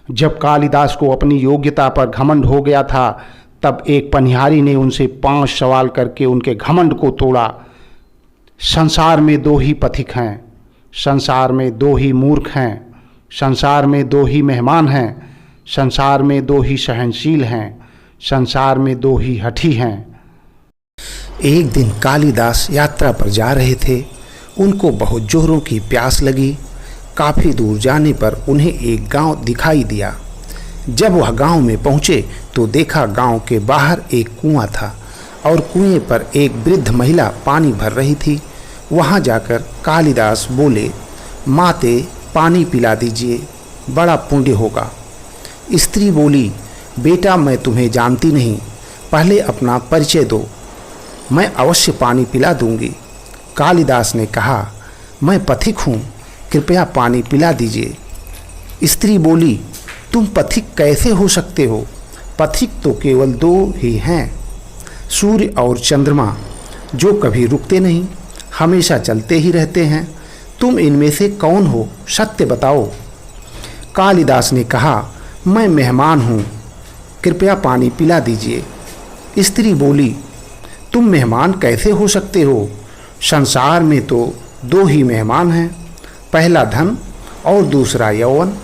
जब कालिदास को अपनी योग्यता पर घमंड हो गया था, तब एक पनिहारी ने उनसे 5 सवाल करके उनके घमंड को तोड़ा। संसार में 2 ही पथिक हैं, संसार में 2 ही मूर्ख हैं, संसार में 2 ही मेहमान हैं, संसार में 2 ही सहनशील हैं, संसार में 2 ही हठी हैं। एक दिन कालिदास यात्रा पर जा रहे थे। उनको बहुत जोरों की प्यास लगी। काफ़ी दूर जाने पर उन्हें एक गांव दिखाई दिया। जब वह गांव में पहुंचे तो देखा गांव के बाहर एक कुआं था और कुएं पर एक वृद्ध महिला पानी भर रही थी। वहां जाकर कालिदास बोले, माते पानी पिला दीजिए, बड़ा पुण्य होगा। स्त्री बोली, बेटा मैं तुम्हें जानती नहीं, पहले अपना परिचय दो, मैं अवश्य पानी पिला दूंगी। कालिदास ने कहा, मैं पथिक हूँ, कृपया पानी पिला दीजिए। स्त्री बोली, तुम पथिक कैसे हो सकते हो? पथिक तो केवल 2 ही हैं, सूर्य और चंद्रमा, जो कभी रुकते नहीं, हमेशा चलते ही रहते हैं। तुम इनमें से कौन हो, सत्य बताओ। कालिदास ने कहा, मैं मेहमान हूँ, कृपया पानी पिला दीजिए। स्त्री बोली, तुम मेहमान कैसे हो सकते हो? संसार में तो 2 ही मेहमान हैं, पहला धन और दूसरा यौवन।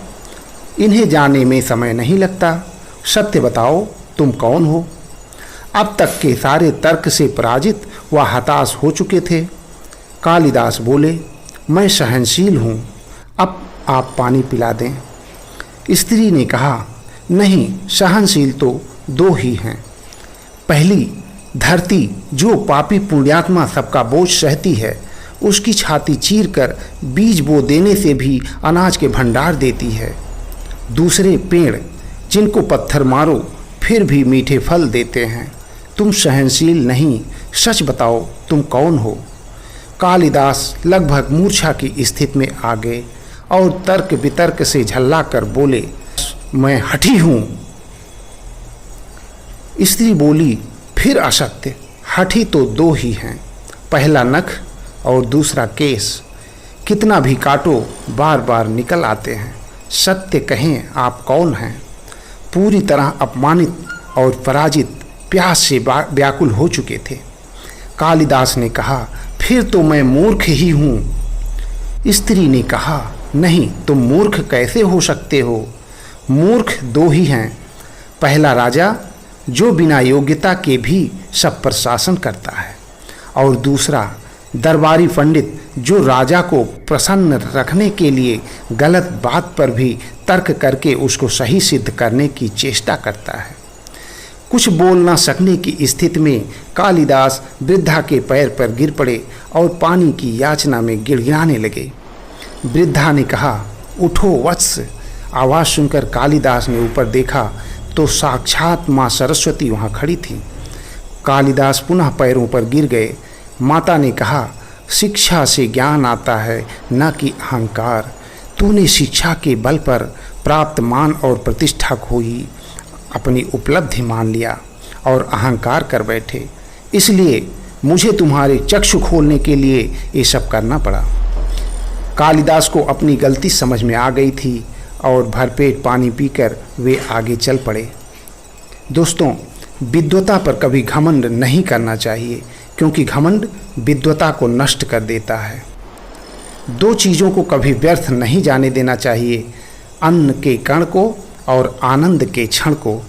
इन्हें जाने में समय नहीं लगता, सत्य बताओ तुम कौन हो। अब तक के सारे तर्क से पराजित व हताश हो चुके थे। कालिदास बोले, मैं सहनशील हूँ, अब आप पानी पिला दें। स्त्री ने कहा, नहीं, सहनशील तो 2 ही हैं। पहली धरती, जो पापी पुण्यात्मा सबका बोझ सहती है, उसकी छाती चीर कर बीज बो देने से भी अनाज के भंडार देती है। दूसरे पेड़, जिनको पत्थर मारो फिर भी मीठे फल देते हैं। तुम सहनशील नहीं, सच बताओ तुम कौन हो। कालिदास लगभग मूर्छा की स्थिति में आ गए और तर्क वितर्क से झल्ला कर बोले, मैं हठी हूँ। स्त्री बोली, फिर असत्य, हठी तो 2 ही हैं, पहला नख और दूसरा केस, कितना भी काटो बार बार निकल आते हैं। सत्य कहें आप कौन हैं? पूरी तरह अपमानित और पराजित प्यास से व्याकुल हो चुके थे। कालिदास ने कहा, फिर तो मैं मूर्ख ही हूँ। स्त्री ने कहा, नहीं, तुम मूर्ख कैसे हो सकते हो? मूर्ख 2 ही हैं, पहला राजा, जो बिना योग्यता के भी सब पर शासन करता है, और दूसरा दरबारी पंडित, जो राजा को प्रसन्न रखने के लिए गलत बात पर भी तर्क करके उसको सही सिद्ध करने की चेष्टा करता है। कुछ बोल ना सकने की स्थिति में कालिदास वृद्धा के पैर पर गिर पड़े और पानी की याचना में गिड़गिड़ाने लगे। वृद्धा ने कहा, उठो वत्स। आवाज़ सुनकर कालिदास ने ऊपर देखा तो साक्षात माँ सरस्वती वहाँ खड़ी थी। कालिदास पुनः पैरों पर गिर गए। माता ने कहा, शिक्षा से ज्ञान आता है, न कि अहंकार। तूने शिक्षा के बल पर प्राप्त मान और प्रतिष्ठा को ही अपनी उपलब्धि मान लिया और अहंकार कर बैठे, इसलिए मुझे तुम्हारे चक्षु खोलने के लिए ये सब करना पड़ा। कालिदास को अपनी गलती समझ में आ गई थी और भरपेट पानी पीकर वे आगे चल पड़े। दोस्तों, विद्वता पर कभी घमंड नहीं करना चाहिए, क्योंकि घमंड विद्वता को नष्ट कर देता है। 2 चीज़ों को कभी व्यर्थ नहीं जाने देना चाहिए, अन्न के कण को और आनंद के क्षण को।